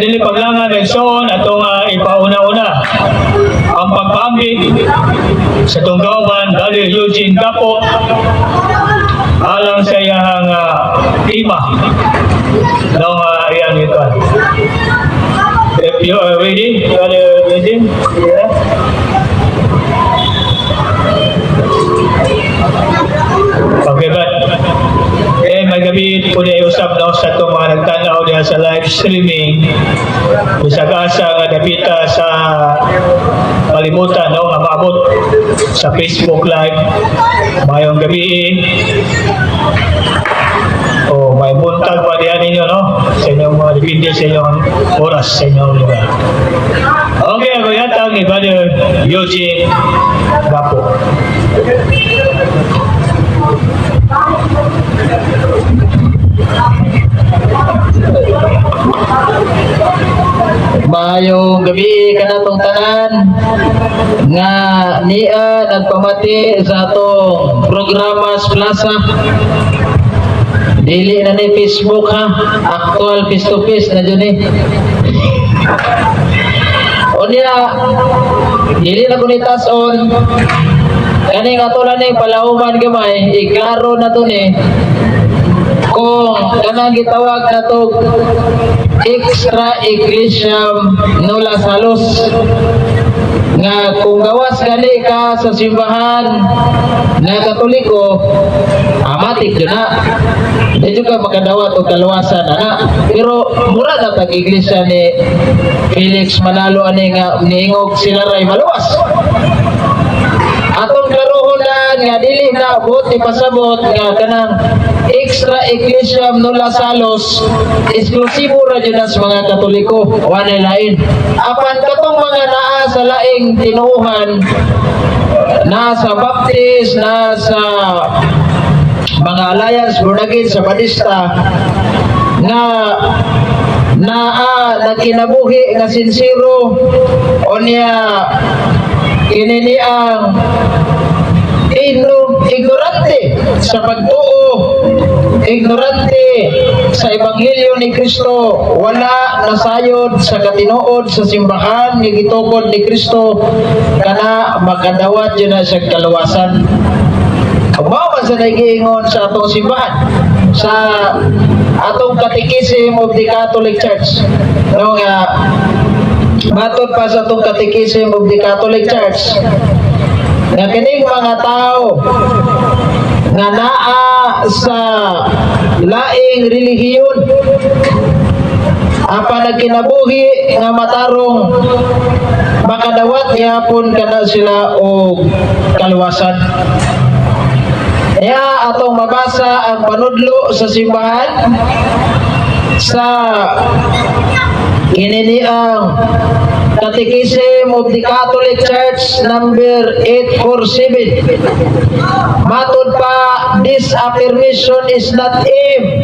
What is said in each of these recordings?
dili paglangan Nelson atong ipauna-una ang pagpambig sa tunggawan dali Eugene Gapo alang sa iyang tema ng iyang ito. If you are ready, Eugene? Yeah. Okay, but may gabi po na iusap na sa itong mga nagtanaw niya sa live streaming. Bisag-asa nga napita sa kalimutan, no? Mababot sa Facebook Live. Mayong gabi. May buntag pa diyan ninyo, no? Sa inyong mga dipindi sa inyong oras, sa inyong lugar. Okay, ako yatang ni Brother Eugene Gapo. Mayong gabi kanatong tanan nga niya nagpamati sa atong programas Plaza. Dili na ni Facebook ha, actual face to face na dyan eh. O niya, dili na kunitas on. Kani nga tulan ni palauman gamay, iklaro na to ni. Kung kanang gitawag na to extra ecclesiam nulla salus, nga kung gawas gali ka sa simbahan na Katoliko, amatik yun na. Hindi juga makadawat o kaluwasan na. Pero mura na tag-iglesia ni Felix Manalo ani nga niingog sila ray maluwas. Atong karuhunan nga dili na buti pasabot nga kanang extra ecclesiam nulla salus eksklusibo ra jud sa mga Katoliko, wala lain. Apan katong mga naa sa laing tinuuhan, nasa Baptist, nasa mga Alliance Born-Again sa Badista nga nagkinabuhi nga sincero o niya kinini ang ignorante sa pagtuo, ignorante sa Ebanghelyo ni Kristo, wala nasayod sa katinuod sa simbahan ni gitukod ni Kristo, kana makadawat yun na sa kaluwasan. Kumawa sa nagiingon sa atong simbahan, sa atong Catechism of the Catholic Church, no nga matod pa sa atong Catechism of the Catholic Church, nga kining mga tao nga naa sa laing relihiyon apa nagkinabuhi nga matarong makadawat gyapon kana sila og kaluwasan. Ya atong mabasa ang panudlo sa simbahan sa kinini ang Catechism of the Catholic Church number 847. Matod pa, this affirmation is not aimed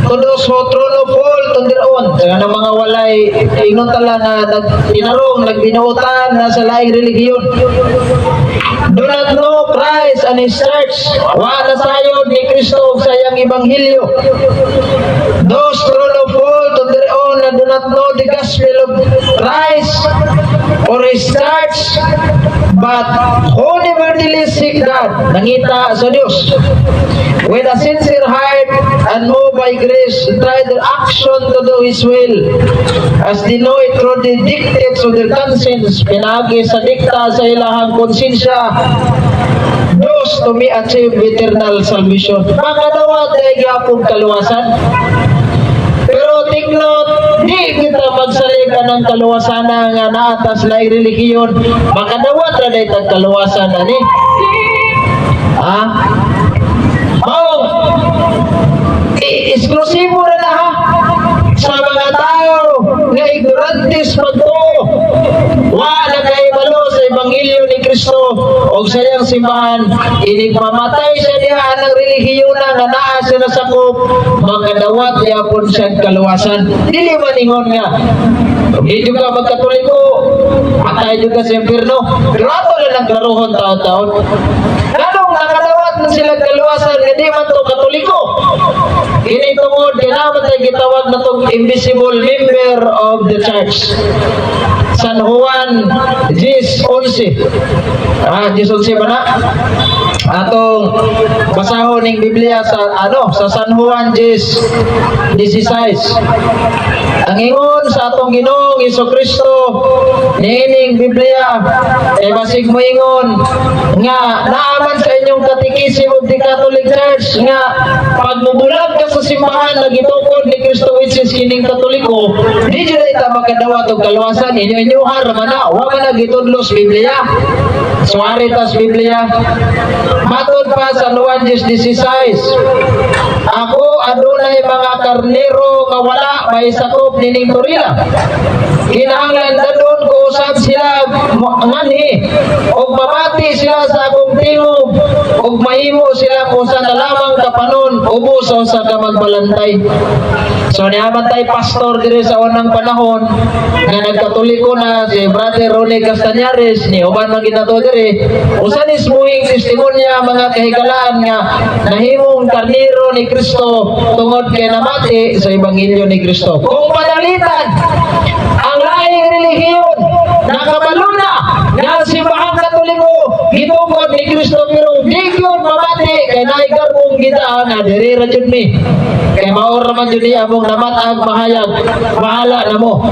to those who truly fall on their own. Kaya ng mga walay ingon tala na nagtinarong, nagbinuutan na sa laing religiyon. Do not know Christ and His Church. Wala sayod ni Kristo sa iyang Ebanghelyo. Those truly fall on their own na do not know the gospel of Christ or His Church, but who nevertheless seek God, nangita sa Diyos, with a sincere heart and moved by grace, try their action to do His will, as they know it through the dictates of their conscience, pinagi sa dikta sa ilahang konsensya, those to may achieve eternal salvation. Makadawat ay gyapon kaluwasan. Pero take note, di kita magsalita ng kaluwasan nga naatas laing relihiyon, makadawat ra day tag kaluwasan ani. Mao eksklusibo ra na ha sa mga tao nga ignorantes pagtuo, wala kay balo sa Ebanghelyo ni Kristo o sa iyang simbahan, inigmamatay siya diha ng relihiyon nga naa sila sakop, makadawat yapon siya kaluwasan. Dili maningon nga di juga magkatoliko, patay juga sa impyerno, pero ato lang naglaruhon taon-taon. Ganong nakadawat na sila kaluwasan, hindi man to katoliko. Kini tungod kay naman tayo gitawag na tong invisible member of the church. San Juan 10:11. 10:11 ba na? Atong basahon ning Biblia sa San Juan 10:16. Ang ingon sa atong Ginoong Hesukristo niining Biblia kay basig mo ingon nga naaman sa inyong Catechism of the Catholic Church nga pag mubulag ka sa simbahan na gitukod ni Kristo which is kining Katoliko, di jud ita makadawat og kaluwasan inyo raman na wa man nagitudlos Biblia. Suaritas Biblia. Matod pa sa Juan 10:16. Ako adunay mga karnero nga wala may sakop nining turila. Kinahanglan dadon ko usab sila ngani og mamati sila sa akong tingog og mahimo sila kung sa lamang kapanon ubos sa kamagbalantay. So niaman tay pastor diri sa unang panahon nga nagkatoliko na si Brother Ronnie Castañares ni uban man ginato diri usa ni smuhing testimonya mga kahikalaan nga nahimong karnero ni Kristo tungod kay namati sa ebanghelyo ni Kristo. Kung panalitan ang laing relihiyon nakabalo na nga simbahang Katoliko gitungod ni Kristo pero di gyud mamati kay naay garbong gidaan na diri ra jud mi kay mao ra man jud niya among namatag mahayag bahala na mo.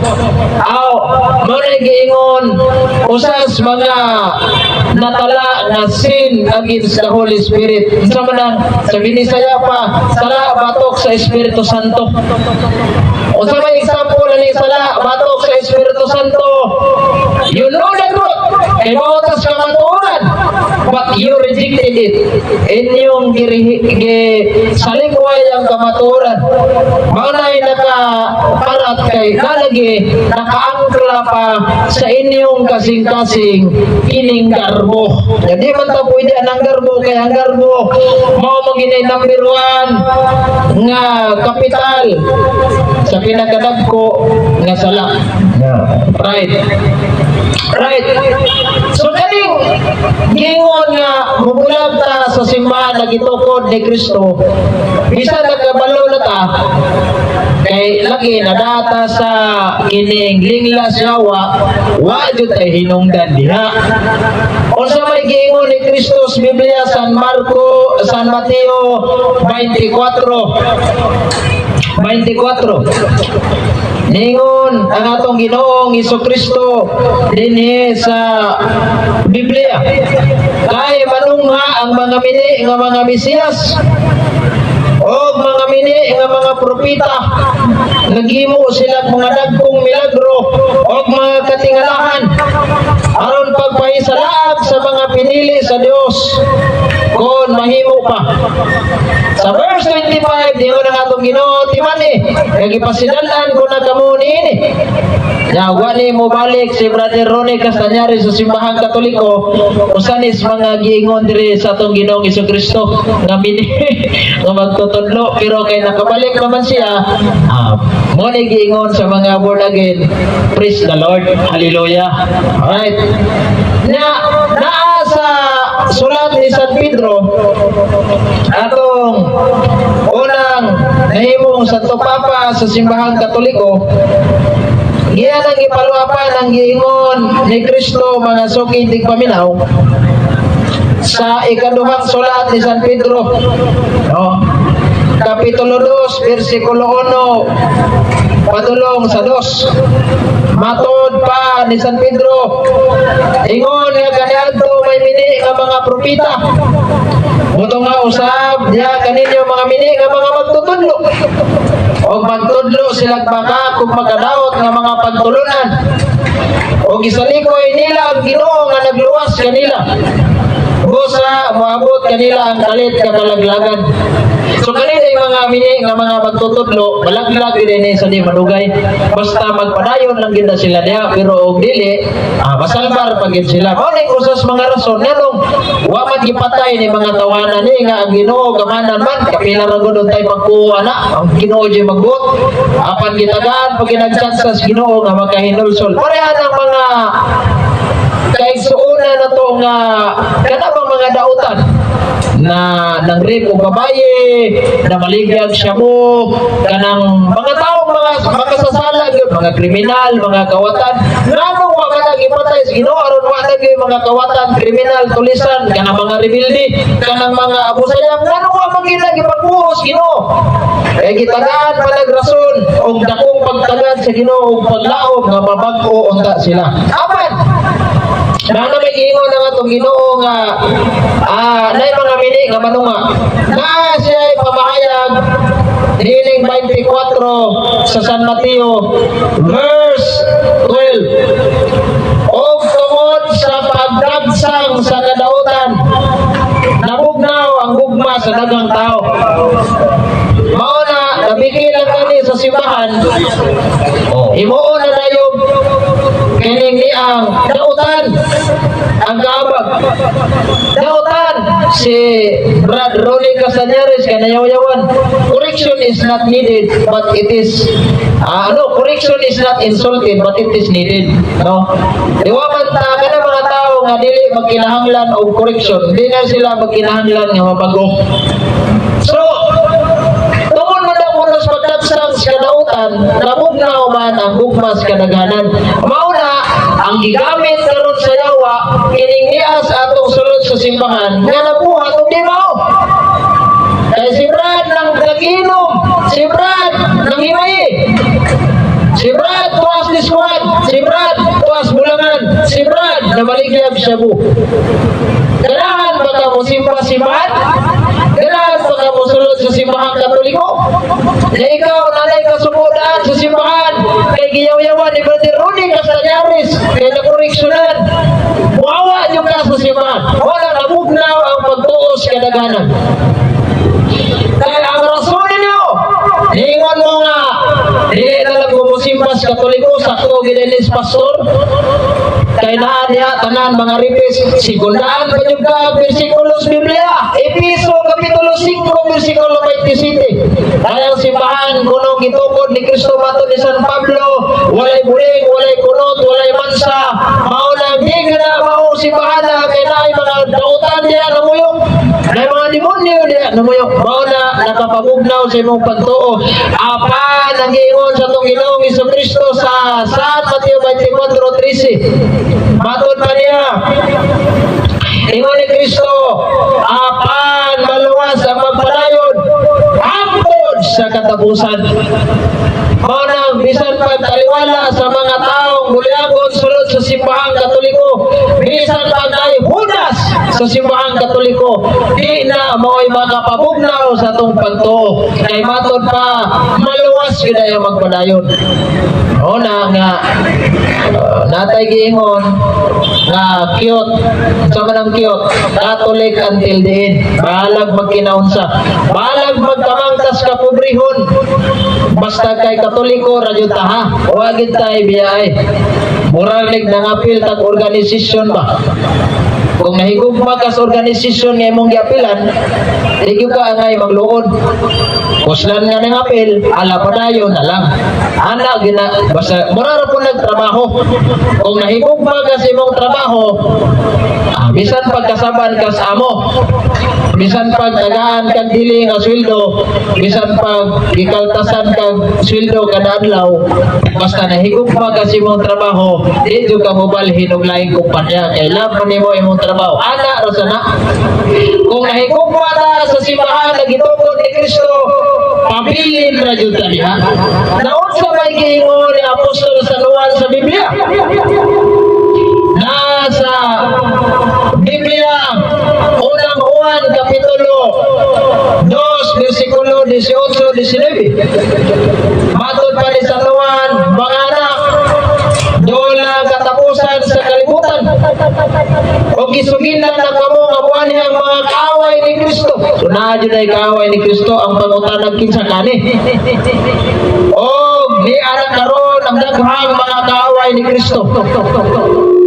Aw mo na giingon usas mga natala na sin against the Holy Spirit. Sa manang sa Binisaya pa sala batok sa Espiritu Santo. Unsa may example ani sala batok sa Espiritu Santo? You know the truth. Kay mautas ka matuoran. But you rejected it. Inyong salingway ang kamatuoran. Maunay nakaparat kay nalagi nakaangkla pa sa inyong kasing-kasing kining garbo. Jadi man ta pwede ang garbo kay ang garbo mao maginay number 1 nga kapital sa pinakadagko nga sala. Right. So kaning gingon nga mubulag ta sa simbahan na gitukod ni Kristo bisan nagkabalo na ta kay lagi na data sa kining linglas yawa wa jud tay hinungdan diha. Unsa may giingon ni Kristo sa Biblia San Mateo 24. Ningon ang atong Ginoong Hesukristo dinhi sa Biblia kay manungha ang mga mini nga mga Mesiyas o mga mini nga mga propeta naghimo sila mga dagkong milagro o mga katingalahan aron pagpahisalaag sa mga pinili sa Dios kon mahimo pa. Sa verse 25 diho na atong Ginoo timani nagipasidalan ko na kamo niini. Ya wali mo balik si Brother Ronnie Castañares sa simbahang Katoliko usanis mga giingon diri sa atong Ginoong Hesukristo nga mini nga magtutudlo pero kay nakabalik naman siya mo ni giingon sa mga born again. Praise the Lord. Hallelujah. Alright. Naa sa sulat ni San Pedro atong unang nahimong Santo Papa sa simbahang Katoliko giyan ang ipaluapan ang giingon ni Kristo mga suki tigpaminaw sa ikaduhang sulat ni San Pedro Kapitulo 2 versikulo 1 padulong sa 2. Matod pa ni San Pedro ingon nga kaniadto may mini nga mga propeta buto nga usab diha kaninyo mga mini nga mga magtutudlo o magtudlo sila baka kung magkadaot nga mga pagtulunan o gisalikoy nila ang Ginoo nga nagluwas kanila busa moabot kanila ang kalit kakalaglagan. So kanina yung mga mini nga mga magtutudlo balaglag din sa di madugay basta magpadayon lang gid sila diha pero og dili masalbar pagid sila. Mao ning usas mga rason nganong wa man gipatay ni mga tawanan ni nga ang Ginoo gamanan man kapila ra gud tay pagkuha na ang Ginoo di magbuot apan gitagaan pag ginagchansa sa Ginoo nga makahinulsol. Pareha ng mga kay suuna na to nga kanabang mga dautan na nang rape o babaye, na maligag siya mo, kanang mga tao, mga sasala, mga kriminal, mga kawatan, namo wa ka nang ipatay sa Ginoo aron wa lagi mga kawatan, kriminal, tulisan, kanang mga rebelde, kanang mga abusayang, nano wa magila gipagbuhos Ginoo. Kaya gitagaan palag rason og dakong pagtagad sa Ginoo og paglaom nga mabag-o unta sila. Apan nano may giingon nga itong Ginoo nga nay mga mini nga manunga na siya ay pamahayag dining 24 sa San Mateo verse 12 og tungod sa pagdagsang sa kadautan nabugnaw ang gugma sa daghang tao. Mao na nabigil lang kani sa simbahan himuon na dayon kining niang dautan ang kaabag dautan si Brad Ronnie Casañares kanayaw-yawan. Correction is not needed but it is correction is not insulted but it is needed, no? Iwaman ta kana mga tao nga dili magkinahanglan og correction, di na sila magkinahanglan nga mabago. So tungod man daw kuno sa pagdagsang sa kadautan nabugnaw man ang gugmas kadaghanan. Mao na ang gigamit karon sa yawa kining niya sa atong sulod sa simbahan nga nabuhat og di mao. Kaya si Brad nang nagiinom, si Brad nang himay, si Brad tuwas liswan, si Brad tuwas bulangan, si Brad nabaligyag shabu. Ganahan ba ka mo simbahan? Ganahan ba ka mo sulod sa simbahan Katoliko? Na ikaw nanay kasumudan sa simbahan kay giyaw-yawan ni Brother Ronnie Casañares kay nakoreksyonan. Wawa niyo ka sa simbahan. Wala nabugnaw ang pagtuos kadaghanan. Kaya ang rason ninyo, hingon mo nga, hindi na nagmumusimba sa Katoliko, sakto ginelis pastor, kaya na niya, tanan mga ripis, sigundaan pa yung ka, versikulos Biblia, Episo, Kapitulo 5, versikulo 27. Kaya ang simbahan, kunong gitukod ni Cristo Mato ni San Pablo, walay buling, walay kunot, walay mansa, maunang di na mao simbahan na, kaya na yung mga dautan niya, namuyong, na mga demonyo niya, namuyong, mauna, nakapagugnaw sa imong pagtuo. Apa nag-iingon sa itong Ginoong Jesucristo sa San Mateo 24:13. Matod pa niya, ingon ni Kristo, apan maluwas ang magpadayon hangtod sa katapusan. Maunang bisan pagtaliwala sa mga taong buliagon sulod sa simbahang Katoliko, bisan pagday hudas sa simbahang Katoliko, di na mao'y makapabugnaw sa itong pagtuo. Kay matod pa, maluwas yun ay magpadayon. O na nga, natay giingon nga cute, sa manang cute, Catholic until the end. Bahalag magkinaunsa, bahalag magkamangtas ka pobrehon, basta kay Katoliko radyo taha, wagid tayo biyay. Muralig nangapil tag organisasyon ba? Kung nahigugma ka sa organisasyon nga imong giapilan, higug ka ngay magluod. Kuslan nga ng apil, ala pa dayon na lang. Ana gina basta mura ra po nagtrabaho. Kung nahigugma ka sa imong trabaho, bisan pagkasaban ka sa amo, bisan pagtagaan kag dili nga sweldo, bisan pag gikaltasan kag sweldo kada adlaw, basta nahigugma ka sa imong trabaho, di jud ka mobalhin og laing kumpanya. Kay laban nimo imong trabaho. Ana ra sana. Kung nahigugma ta sa simbahan nga gitugon ni Kristo, pabilin ra jud ta diha. Naon sa may giingon ni Apostol San Juan sa Biblia? Nasa Biblia, unang Juan Kapitulo 2, versikulo 18-19. Matod pa ni San Juan, mga anak, doon lang katapusan sa kalibutan. O gisuginan na kamo nga buwan ang mga kaaway ni Kristo. So na dyan ay kaaway ni Kristo ang pangutanag kinsa kani. O ni anak karon ang daghang mga kaaway ni Kristo.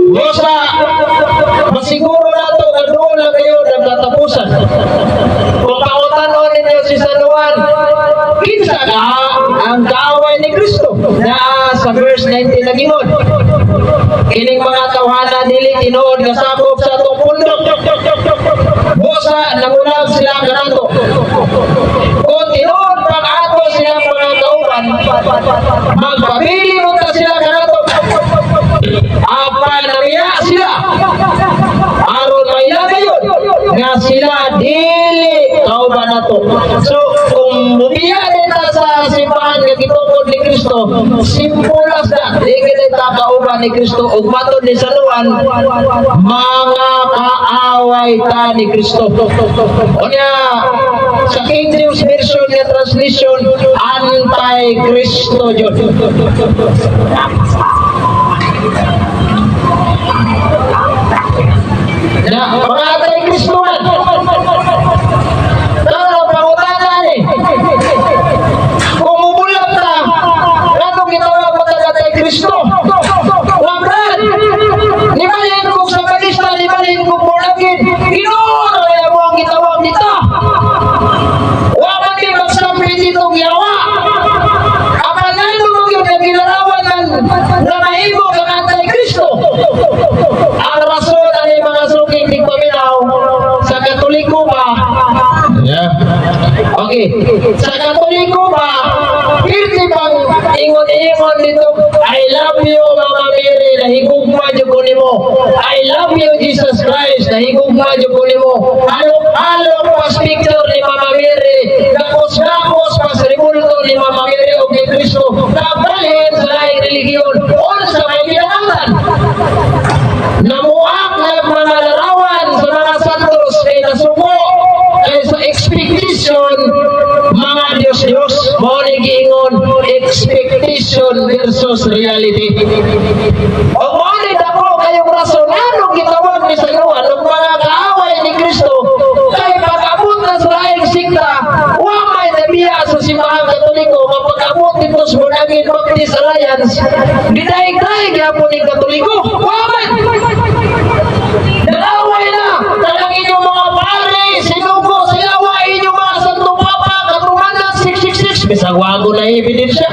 Bosa, masiguro na ito nga doon lang kayo nagkatapusan. Kung pautanon ninyo si San Juan, kinsa ka ang kaaway ni Kristo na sa verse 19 nagingon. Kining mga tawhana dili tinuod nga sakop sa atong pundok. busa nagulag sila kanato. Kung tinuod pag-ato sila mga kauban, magpabili mo ta sila kanato. Apa nariya sila? Aron may yun nga sila dili kauban nato. So kung bumiya nila sa simbahan nga gitukod ni Kristo, simple as that. Di kita kauban ni Kristo ug matod ni Sanuan, mga kaaway ta ni Kristo. Unya sa King James Version nga translation, anti-Kristo yun. Na mga anti-Kristoan. Pero pangutanan eh. Kung mubulap na, anong gitawag mo tagatay Kristo? Wagran! Limanin kong sa balista, limanin kong murnagin. Ginoon, kaya mo ang gitawag nito. Waman din magsampi dito giyawa. Apanan mo yung nagilarawan na mahimo kang anti-Kristo. Ang rason ay mga suking di paminaw sa Katoliko ba? Yeah. Okay. Sa Katoliko ba, pirti bang ingon-ingon dito, I love you, Mama Mary, nahigugma dyan ko nimo. I love you, Jesus Christ, nahigugma dyan ko nimo. Halok pas picture ni Mama Mary, gakos-gakos pas rebulto ni Mama Mary o ni Kristo, kabalhin sa laing religiyon, o sa may ginangan. Namuak na mga larawan sa mga santos ay nasuko ay sa expectation mga Diyos-Diyos mo giingon expectation versus reality. O monit ako kayong rason anong gitawag ni Sanuan ng mga kaaway ni Kristo kay pag-abot na sa laing sikta wamay nabiya sa simbahan Katoliko mapag-abot dito sa Born-Again Baptist Alliance didaig-daig yapon ni Katoliko wamay nalaway na talang inyong mga pare sinugo silawa inyong mga Santo Papa katumanan 666 bisag wago na ebidensya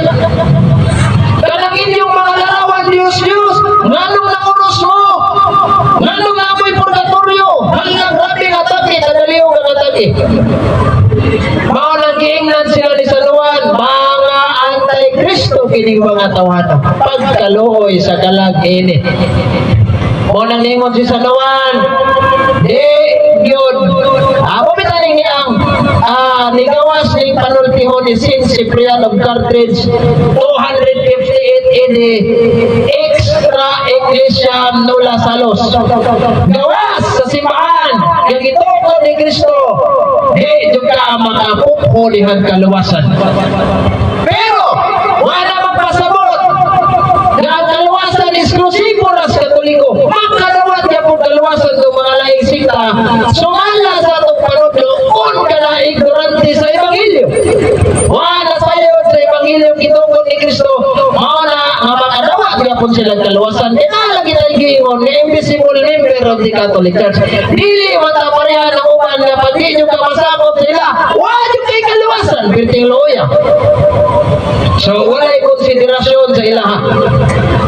talang inyong mga larawan Diyos-Diyos nganong nakunos mo nganong amoy purgatorio hanggang grabe nga taki kadaliw nga taki mga nag-iingnan sila ni Sanuan mga anti-Kristo kining mga tawata pagkaluoy sa kalag ini. O nang ningon si Sanuan, di yun. Pumitaling niyang nigawas ni panultiho ni Saint Cyprian of Carthage 258 AD extra ecclesia nulla salus. Gawas sa simbahan, yung itukod ni Kristo, di juga makapupulihan kaluwasan. Pero, wala magpasabot na ang kaluwasan isklusibo na sa Katoliko. Magkalawat niya po kaluwasan ng mga laing sikta. Sumala sa itong panudlo, kung ka na ignorante sa Ebanghelyo. Wala tayo sa Ebanghelyo kitungkol ni Kristo. Mauna, mamakadawat niya po silang kaluwasan. Lagi tayo giingon, na invisible member of the Catholic Church. Dili mataparehan ang uman na pag di nyo kamasakot sila. Wala nyo kay kaluwasan. Pirting loya. So, wala'y konsiderasyon sa ilaha.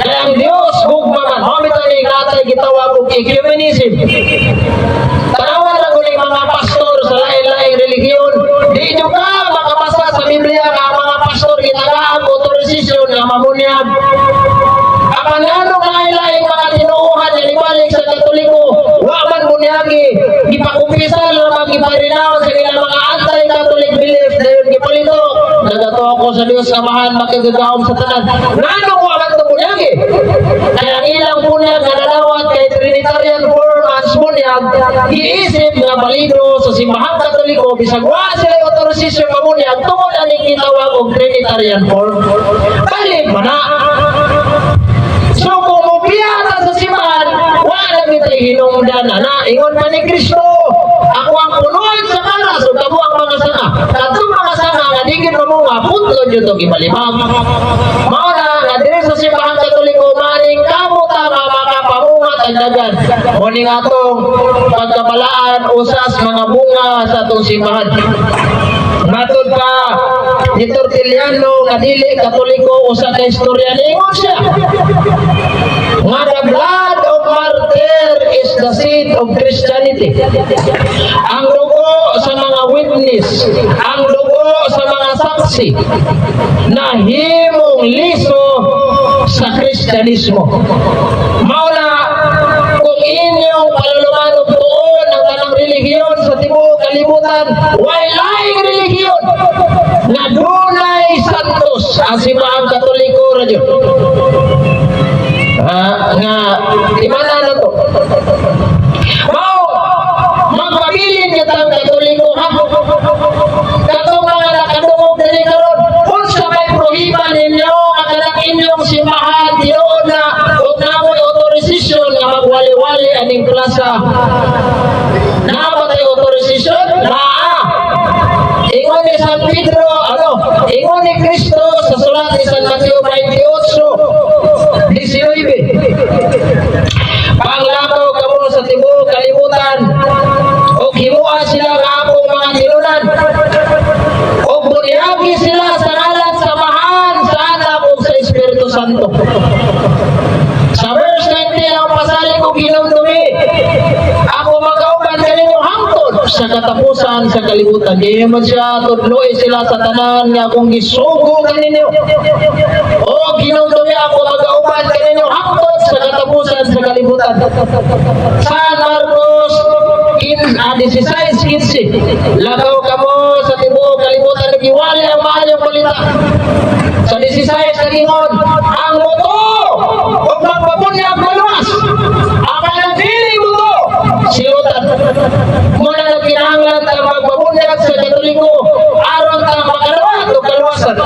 Kaya ang Diyos, hugmaman, mamitaling natay gitawag og ecumenism. Tanawan lang ulit mga pastor sa lain-lain religiyon. Di nyo ka makabasa sa Biblia nga ang mga pastor gitagaang autorizasyon nga mamunyag. Ang ano lain-lain mga tinuuhan na ibalik sa Katoliko, waman munyagi, gipakumpisal na mag-iparinaw sa ilang mga anti-Catholic belief na yun gipalito. Nagato ako sa Diyos samahan makigagawang sa tanan. Nano ko ang ito munyagi? Kaya ang ilang bunyag na nanawat kay Trinitarian form as bunyag, iisip nga balido sa simbahan Katoliko, bisag wa sila autorizasyon mamunyag, tungkol aning kitawag og Trinitarian form. Balik ba na? So kung mupiyata sa simbahan, wala mitay hinungdan na ingon pa ni Kristo. Ako ang punuan sa karas o kamo ang mga sanga. Katong mga sanga nga digin mo mga putlon yun itong ibalibag. Mauna, nga din sa simbahan Katoliko, maning kamo tama makapamungat ang dagan. Muning atong pagkabalaan usas mga bunga sa atong simbahan. Matod pa, ni Tertulliano nga dili Katoliko usa ka istorya ningon siya. Nga the blood of martyr is the the seed of Christianity. Ang dugo sa mga witness, ang dugo sa mga saksi na himong liso sa Kristyanismo. Mauna, kung inyong palulumanong tuon ang tanang relihiyon sa tibuok kalibutan, why laing relihiyon na dunay santos ang simbahan Katoliko radyo. Nga imana na to. Mao magpabilin kitang Katoliko ha. Katong mga nakadungog dili karon, unsa may prohiban ninyo ang kanang inyong simbahan diyon na ug namoy autorisasyon nga magwali-wali aning plaza. Namatay autorisasyon? Ingon ni San Pedro, ingon ni Cristo sa sulat ni San Mateo 28, 19. Panglakaw kamo sa tibuok kalibutan, o himuan sila nga akong mga tinunan, o bunihagi sila sa ngalan samahan sa anak o sa Espiritu Santo. Sa verse 19 ang pasalig ko ginumdumi, ako magkauban kaninyo hangtod sa katapusan sa kalibutan. Di naman siya tudloy sila sa tanan nga akong gisugo kaninyo. O ginumdumi, ako magkauban kaninyo hangtod sa katapusan sa kalibutan. San Marcos 16:15, lagaw kamo sa tibuok kalibutan, nagiwali ang maayong balita. Sa 16 nagingon, ang muto o magpapunyag maluwas, ang managdili muto silutan. Muna na kinahanglan ang magpapunyag sa Katoliko aron ta makaluwat o kaluwasan.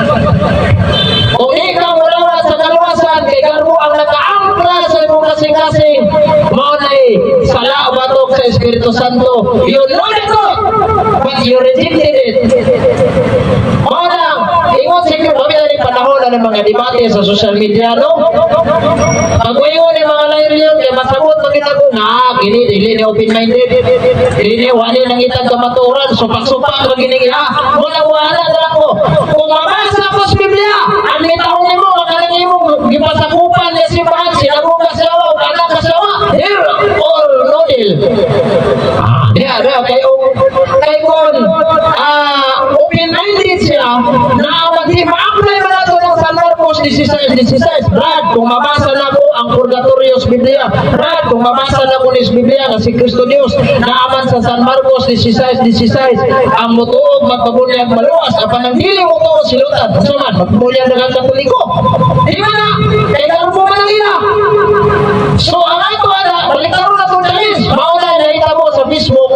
Kung ikaw mulawat sa kaluwasan, kay karbo ang nakaangkla sa imong kasing-kasing, mao na'y sala o batok sa Espiritu Santo. You know it, but you rejected it. Mao lang, ingon sa inyo, kami na rin panahon na ng mga debate sa social media, no? Pag-uingon ng mga layriyon, kaya masagot maging ako, gini, dili ni open-minded, dili ni wali nang itang kamaturan, supak-supak, maginig, mula-wala na ako. Kung mabasa ko sa Biblia, ang mitahon mo, makalang mo, gipasakupan niya simbahan, sinabong kasawa, kalang kasawa, here, all nodil. Kay kon, open-minded siya, na mag-apply mo na ito ng San Marcos 16:16. Brad, kung mabasa na ko ang Purgatorios Biblia, Brad, kung mabasa na ko ni Biblia na si Kristo Dios, naaman sa San Marcos 16:16, ang mutuog magpabunyag maluwas, ang panangdili mo to silutan. Suman, magpabunyag na kang Katoliko. Di ba na? Kaya mo man ang ina. So, ang ato balikaro na itong dalis. Mauna na mo sa Facebook,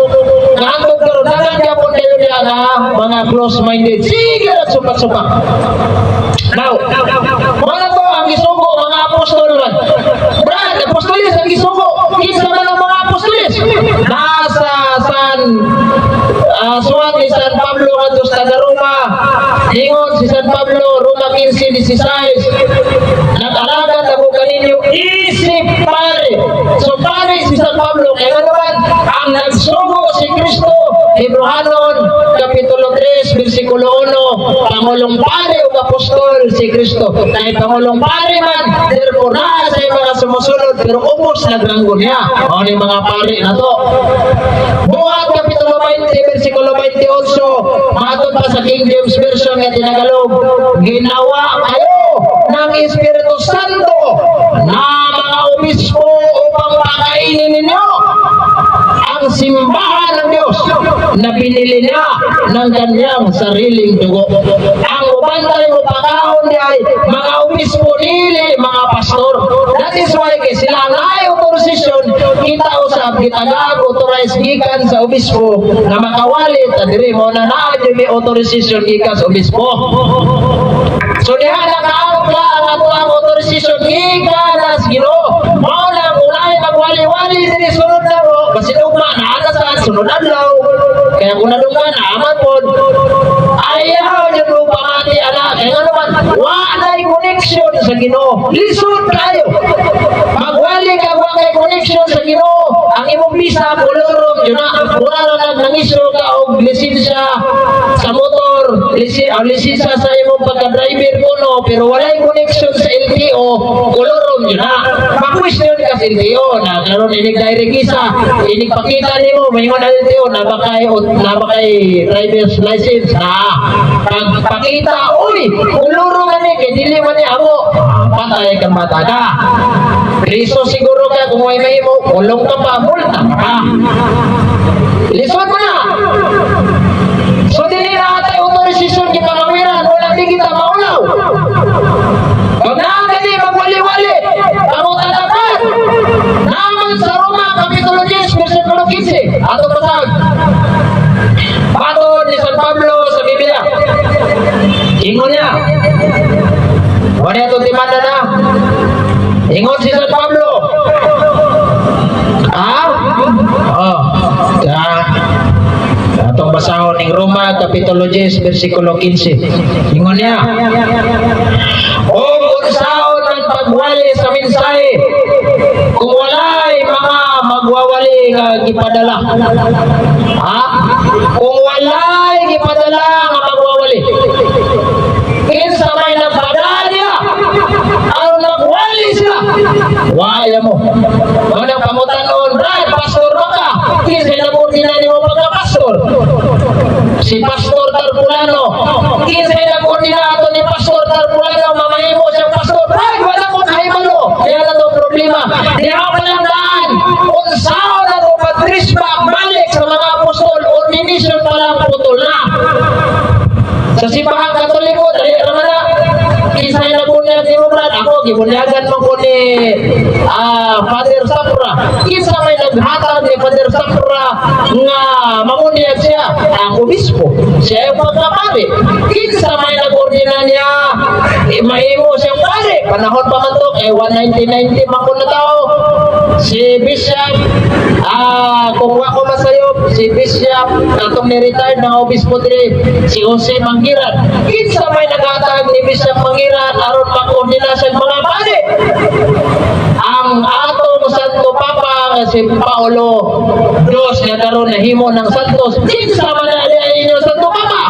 nga antong karoon, nagandya po kayo niya na mga close-minded. Sige na, supak-supak. Now, mga to ang gisugo, mga apostol man. Brad, apostolis ang gisugo. Kinsa man ang mga apostolis. Nasa suwat ni San Pablo at sa Roma. Ingon si San Pablo, Roma 15:16. Nag-alagan ako kaninyo, isip pare. So pare si San Pablo, kaya naman, ang nagsugo si Kristo, Hebrehanon, Kapitulo 3, versikulo 1, Pangulong Pare o Apostol si Kristo. Dahil Pangulong Pare man, therefore na sa mga sumusunod, pero umos nagranggo niya. O ni mga pare na to. Buhat Kapitulo 20, versikulo 28, matod pa sa King James Version nga tinagalog, ginawa kayo ng Espiritu Santo na mga obispo upang pakainin ninyo ang simbahan ng Diyos na pinili niya ng kanyang sariling dugo. Ang ubantay mo pagkaon niya ay mga obispo nili, mga pastor. That is why kay sila ngay autorisasyon, kita usab kitagag authorize gikan sa obispo na makawalit at diri mo na naadyo may autorisasyon gikan sa obispo. So diha nakaangkla ang ato ang autorisasyon gikan sa Ginoo. Mao lang unay magwali-wali diri sunod na ro, pasidugma na ana sa sunod adlaw. Kaya kung nadugma na aman pod. Ayaw niyo po pamati ala. Kaya naman wala connection sa Ginoo. Lisod kayo. Magwali ka wa kay connection sa Ginoo. Ang imong visa kolorom yun na. Wala na nangiso ka og lisensya sa motor, lisensya sa imong pagka-driver kuno, pero wala connection sa LTO, kolorom yun na. Ma-question ka sa LTO na karon inig direct isa inig pakita nimo maingon na LTO na bakay driver's license na pagpakita uy uluro gani kay dili man ni amo patay kang bata ka priso siguro ka kung may mahimo kulong ka pa multa ka lisod mo na so dili na atay autorisasyon kita mawiran wala di kita maulaw pag naagani magwali-wali pangutan dapat naman sa Roma Kapitulo 10 versikulo 15 ato pasag patod ni San Pablo sa Biblia ingon niya wala ito timanda na ingon si San Pablo atong basahon ng Roma Kapitulo 10 versikulo 15 ingon niya o unsaon ang pagwali sa mensahe kung walay mga magwawali nga gipadala kung walay gipadala nga magwawali kinsa may nagpadala niya ang nagwali sila wala mo unang pangutanon Brad pastor ba ka kinsa na mo dinani mo pagka-pastor si Pastor Tarpulano kinsa na mo dinato ni Pastor Tarpulano mamahimo siyang pastor Brad wala ko kahimalo kaya na itong problema di ako palandaan unsaon na kung patrisba balik sa mga apostol ordination palang putol na sa simbahan Katoliko dali naman na kinsa na bunyag ni Brad ako gibunyagan mo ko ni Father Sapra kinsa may naghatag ni Father Sapra nga mamunyag siya ang obispo siya yung pagkapari kinsa may nag-ordina niya mahimo siyang pare panahon pa man to kay 1990 man ko na tao si Bishop kung ako masayop si Bishop atong ni-retired na obispo dire si Jose Mangiran kinsa may naghatag ni Bishop Mangiran aron mag-ordina sa mga pare ang atong Santo Papa si Paolo Dos nga karon nahimo ng Santos kinsa man na inyo Santo Papa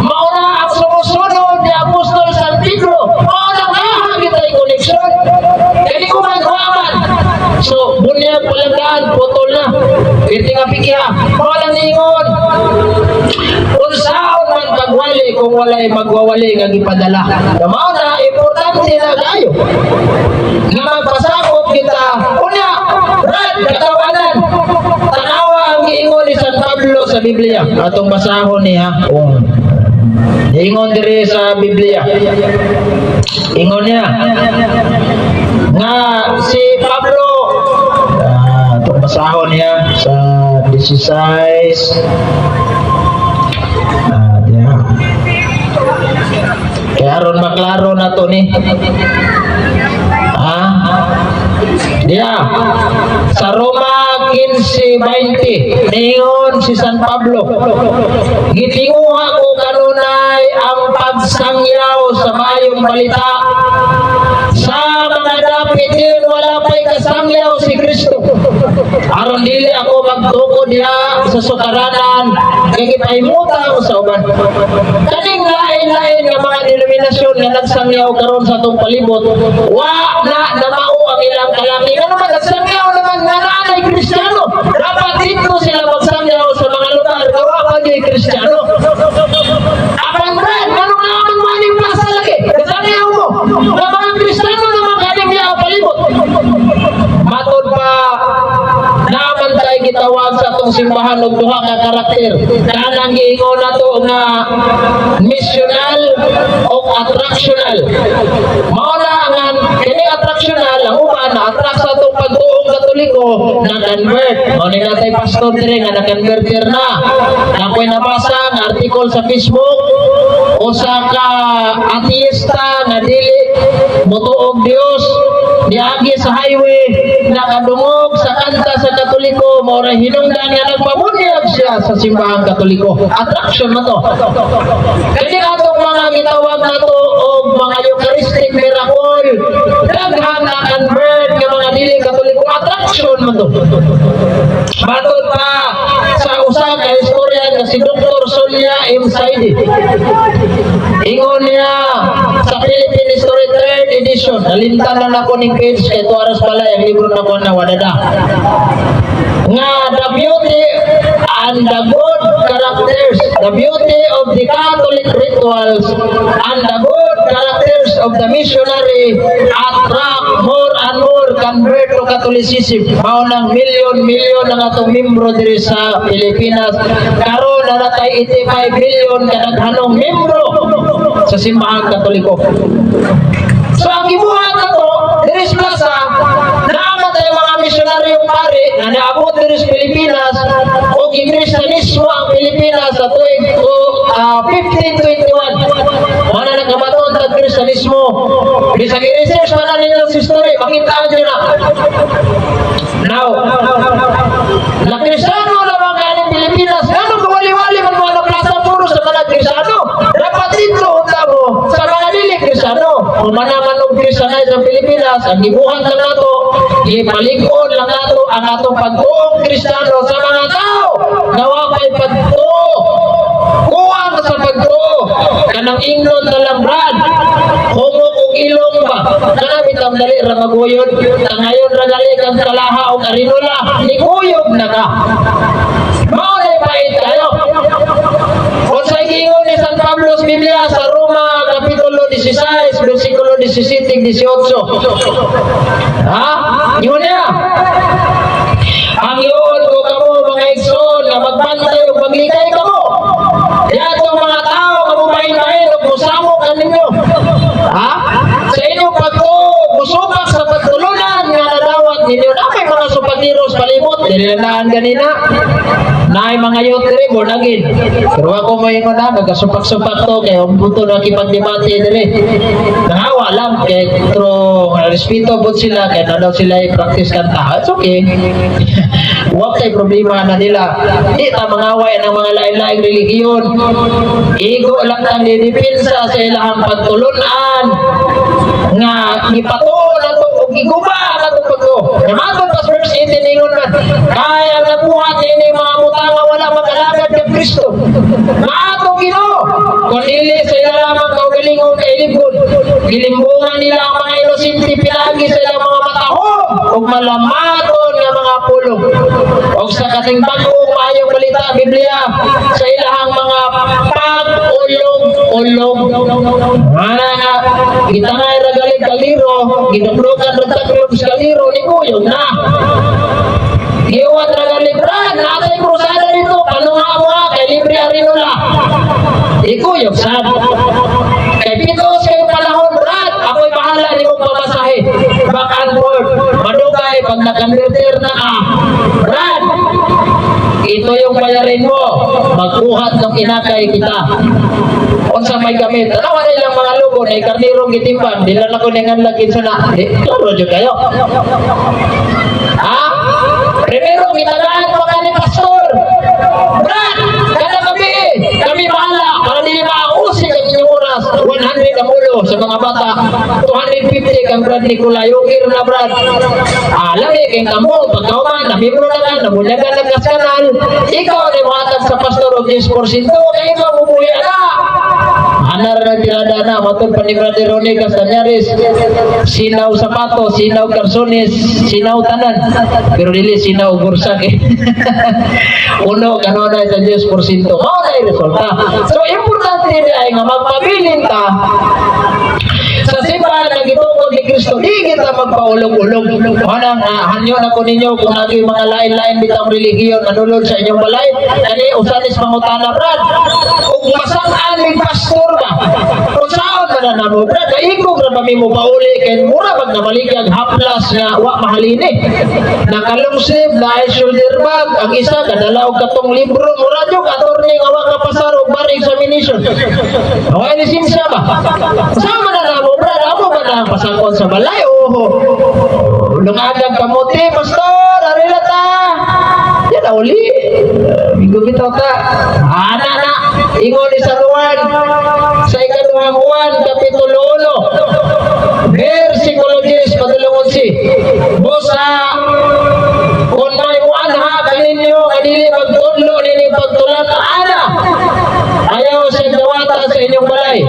mauna ang sumusunod ni Apostol San Pedro mauna nga kita yung koneksyon kaya ko magwaman so bunyag palanggaan putol na pwede nga pikya mauna ningon unsaon man pagwali kung walay magwawali nga gipadala mauna importante na kayo nga magpasakop kita una Brad katawanan tanawa ang giingon ni San Pablo sa Biblia atong basahon niya ingon dire sa Biblia ingon niya nga si Pablo atong basahon niya sa 16 kaya aron maklaro na to ni sa Roma 15:20 niyon si San Pablo gitinguha ko kanunay ang pagsangyaw sa mayong balita sa mga dapit din wala pa'y kasangyaw si Kristo aron dili ako magtukod diha sa sukaranan kay gipahimuta ko sa uban kaning lain-lain nga mga denominasyon nga nagsangyaw karon sa atong palibot wa na namao ang ilang kalaki nga naman nagsangyaw naman nga nanay Kristiyano dapat dito sila magsangyaw sa mga lugar gawa pa di Kristiyano apan Brad ano naman maning plasa lagi kasangyaw mo nga mga Kristiyano naman kaning niya palibot matod pa naman tayo gitawag sa atong simbahan og duha ka karakter kanang giingon nato nga missional o attractional mao na nga kini attractional ang uban na attract sa atong pagtuong Katoliko na convert mao ni natay pastor dire nga na-converter na ako'y nabasa nga article sa Facebook usa ka ateista nga dili motuog Dios niagi sa highway nakadungog sa kanta sa Katoliko mao ra hinungdan nga nagpabunyag siya sa simbahan Katoliko attraction na to kini atong mga gitawag nato og mga Eucharistic miracle daghang na convert nga mga dili Katoliko attraction man to matod pa sa usa ka istorya nga si Dr. Sonia M. Saidi ingon niya sa Philippine History 3rd edition translation. Nalimtan lang ako ng page kay Tuaras pala yung libro na ko na wadada. Nga the beauty and the good characters, the beauty of the Catholic rituals and the good characters of the missionary attract more and more convert to Catholicism. Mao nang milyon ang atong membro diri sa Pilipinas. Karon na natay 85 billion kadaghanong membro sa simbahan Katoliko. So ang gibuhat nato diri sa plaza, naamatay mga misyonaryong pari na naabot diri sa Pilipinas o gikristanismo ang Pilipinas sa tuig 1521. Mana nagkamaton sa kristanismo. Bisag i-research man na ninyo sa history, makita nyo na. Now, na kristano naman kaya ng Pilipinas, ganun kawali-wali man mga plaza puro sa mga kristano. Dapat dito unta mo sa mga dili kristano. Kung manaman og kristanay sa Pilipinas, ang gibuhat lang nato, ipalig-on lang nato ang atong pagtuong kristano sa mga tao. Nawapay pagtuo. Kuwang sa pagtuo. Kanang ingnon talang brad. Humok og ilong ba. Kanabit ang dali ra maguyod. Ngayon ra dali kang kalaha o karinola. Nikuyog na ka. Maulay pait kayo. Kung sa ingon ni San Pablo sa Biblia sa Roma Kapitulo 16, versikulo 17, 18. Ha? Yun na. Ang yun ko kamo mga igsoon na magbantay o magligay kamo. Yan itong mga tao kamubahin-bahin o musamo ka ninyo. Ha? Sa inyong musubak sa pagtulunan nga nadawat ninyo na may mga supatiros palimot. Nilinaan ganina. Na ay mga youth rin, bunagin. Pero ako mo yung na, nagkasupak-supak to, kaya umbuto na kipag-debate dili. Nangawa lang, kaya pero respeto po sila, kaya na daw sila i-practice kanta. It's okay. Huwag tayo problema na nila. Di ta mangaway ng mga lain-laing religiyon. Igo lang ang didipinsa sa ilahang pagtulunan. Nga, ipatuon na ito, o giguba na ito pagto. Namatod pas verse 18, ingon man, kaya nabuhat ini mga mutanga wala mag-alagad ng Kristo. Maato Ginoo. Kung ili sa ila lamang kaugalingong kailibgon, gilimbungan nila ang mga inosente pinagi sa ilang mga matahong o malamaton ng mga pulong. O sa kating bagong mayong balita, Biblia, sa ilahang mga pag-ulong-ulong. Mana nga, kita nga iragaling kaliro, ginabrokan ng taklog sa kaliro, ni Kuyong na. Iwan ragaling, Brad, natay krusada nito, panunga mo ha, kay libre arinola. Ikuyog sad. Kay pitos kayo panahon, Brad, ako'y bahala ni mong pamasahe. Back and forth, madugay, pag nakanverter na ka. Brad, ito yung bayarin mo, magbuhat ng inakay kita. Kung sa may gamit, tanawa na ilang mga lugo na ikarnirong gitimban, dilan ako ningan lagin sa na. Klaro dyan kayo. Ha? Primero, ginagaan pa ka ni Pastor. Brad, kada kami bahala para hindi mausik ang inyong oras. 100 ang ulo sa mga bata. 250 kang Brad Nicolay. Okay na Brad. Alam eh, kayong kamo, pagkauman, namibro na ka, namulyagan na kaskanal. Ikaw na iwatag sa Pastor of 10%. Kayo mabubuhay na. Anar na tirada na, matod pa ni Brother Ronnie Castañares. Sinaw sapato, sinaw karsones, sinaw tanan. Pero dili sinaw bursak eh. Uno, gano'n na sa 10%. Mao na resulta. So, importante nila ay nga magpabilin ka sa simbahan na gitungkol ni Kristo. Di kita magpaulong-ulong. Manang hanyo na ko ninyo kung naging mga lain-lain bitang religiyon nanulod sa inyong balay. Kani, usanis mangutana, Brad. Kung masaan may pastor ba? Kung saan na namo, Brad, naikog na kami mo pauli. Kaya mura pag namaligag haplas na wak mahalini. Nakalong sleeve, na shoulder bag. Ang isa, kadalaw katong libro. Mura nyo, katorni, awak kapasar o bar examination. Okay, lisensya ba? Sama na namo, Brad, amo ba na ang pasakon sa balay? Lungagang kamote, Pastor, arila ta. Yan na uli. Minggo bitaw ta. Ana na. Ingon ni San Juan. Sa ikaduhang Juan, Kapitulo 1. Versikulo 10, padulong 11. Bosa, kung may uanha kaninyo, kanili magtudlo, nini pagtulan, ana. Ayaw sa dawata sa inyong balay.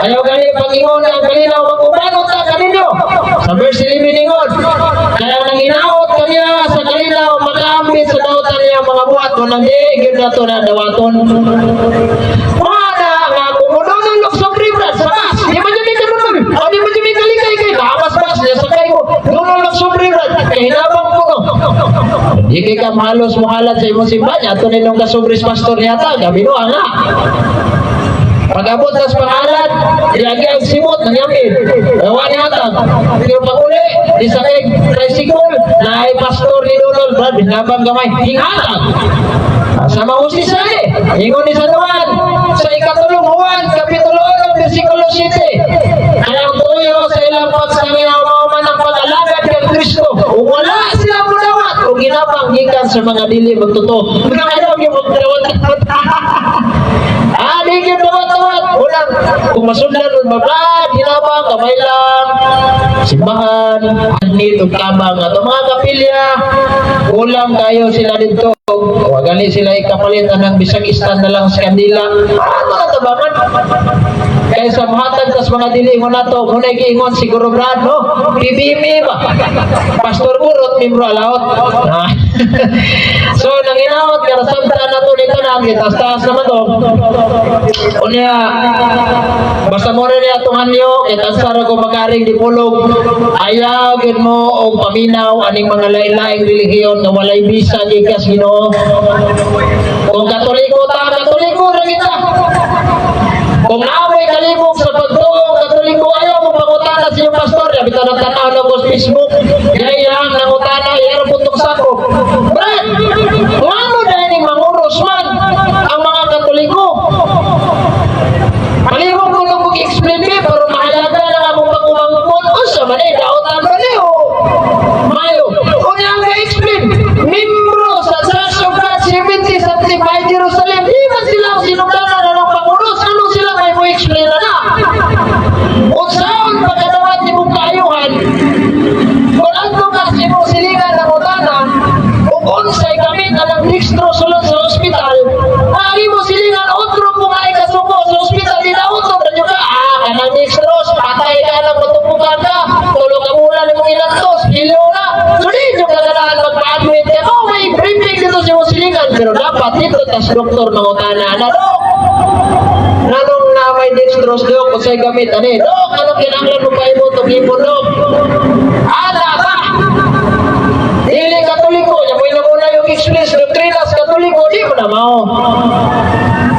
Ayaw ganit pag-ingon ang kalinaw, mag-umanot ka ang mga buhat mo nang di na to na dawaton. Wala nga kung uno ng luksong ribrat sa bas. Di ba dyan may karoon? O di ba dyan may kaligay kay nakabas-bas niya sa kayo. Uno ng luksong ribrat. Kahinabang ko no. Di kay ka mahalos muhalat sa imong simba niya. Ito ninong kasubris pastor niya ta. Gabi no nga. Pag-abot sa pangalan, ilagay ang simot ng yamin. Ewan niya ata. Pero pag-uli, di sa tricycle, na ay pastor ni Donald Brad, binabang gamay, hingatan. Sa mahusisa ingon ni San Juan, sa ikatulong Juan, kapitulo 1, versikulo 7. Kayang tuyo sa ilang pagsangyaw man ang pag-alagad kay Kristo. O wala sila mudawat, o ginapang gikan sa mga dili magtuto. Ano yung magdawat? Di gyud dawat-dawat. Ulang kung masudlan ug mablad, ginabang kamay lang. Simbahan, anit ug tabang ato mga kapilya. Ulang kayo sila dito. Wa gani sila ikapalit ng bisag istan na lang sa kandila. Mga tabangan. Kaysa mahatag tas mga dili mo nato, muna giingon siguro Brad, no? PBM ba? Pastor Urot, membro alaot. So nanginawat nga nasabta na to nito na taas-taas naman to. Unya basta mo rin atungan niyo kay tansara ko magaring di pulog. Ayaw gyud mo og paminaw aning mga lain-laing relihiyon nga walay bisa gikas Ginoo. Kung Katoliko ta, Katoliko ra kita. Kung naamoy kalibog sa pagtuong Katoliko, ayaw mo pangutana sa iyong pastor. Bita na tanaw na ko sa Facebook. Gayang nangutana, iyaro putok sako. Brad, ano dahil yung manguros man ang mga Katoliko? Palihog ko nung mag-explain me, pero mahalaga lang akong pag-umangkot. O sa manay, daotan mo niyo. Mayo, kung yung ga-explain, membro sa Church of God 70 Sanctified Jerusalem, di ba silang sinugdanan na ng pangulos? Anong sila may mo explain na na? Kung saan pagkadawat ni mong kaayuhan, kung ano kasi mo silingan ng utana, kung sa'y gamit na ng dextro sulod sa ospital, maaari mo silingan otro kung ay kasuko sa ospital, di na otro, radyo ka, kanang dextros, patay ka lang, matupukan ka, tulog ang ulan ng ilantos, ilo na, so di nyo kagalaan magpa-admit ka, may briefing dito sa mong silingan, pero dapat dito tas doktor ng utana, na dok, nanong na may dextros dok, kung sa'y gamit, dok, anong kinanglan mo pa imo itong ipon dok? Ada ba? Dili Katoliko, yamoy na muna yung express doctrinas Katoliko, di mo na mao.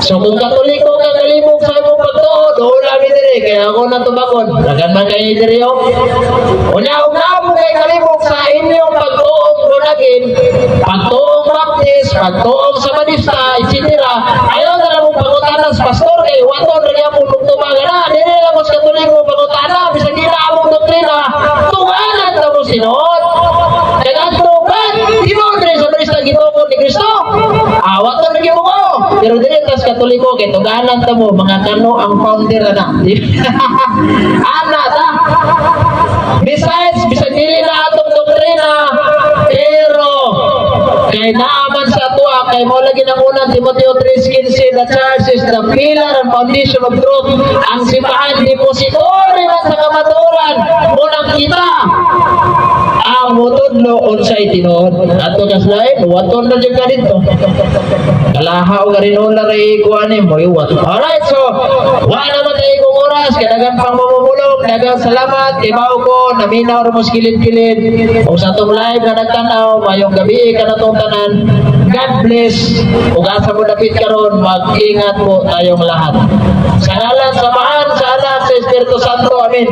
So kung Katoliko ka kalibog sa imong pagtuod, wala mi diri kaya ako na tubakon. Dagan man kay diri yo. Unya ug namo kay kalibog sa inyong pagtuog bunagin, pagtuog baptist, pagtuog sa badista, etc. Ayaw na lang mong pangutanan sa pastor kay waton ra niya mong tumaga na. Dili lang mo sa Katoliko pangutanan bisag di na among doktrina. Tunganan ta mo sinuot. Di mo diri sa Krista gituko ni Kristo. Awat to nagi mo ko. Pero diri tas Katoliko kay tuganan ta mo mga kano ang founder na. Ana ta. Besides bisag dili na atong doktrina, pero kay naaman sa tuwa kay mo lagi nang unang Timoteo 3:15, the church is the pillar and foundation of truth. Ang simbahan depository man sa kamatuoran. Unang kita ang mutudlo unsay tinuod ato kaslain waton na jud ka dito kalahaw ka rin na rin kuhanin mo iwat. Alright, so wala naman tayo kong oras kadagan pang mamumulong dagang salamat ibaw ko naminaw rin mo skilid-kilid o sa itong live na nagtanaw mayong gabi ka na itong tanan. God bless kung asa mo napit ka ron mag-ingat po tayong lahat sa ngalan samahan sa anak sa Espiritu Santo. Amen.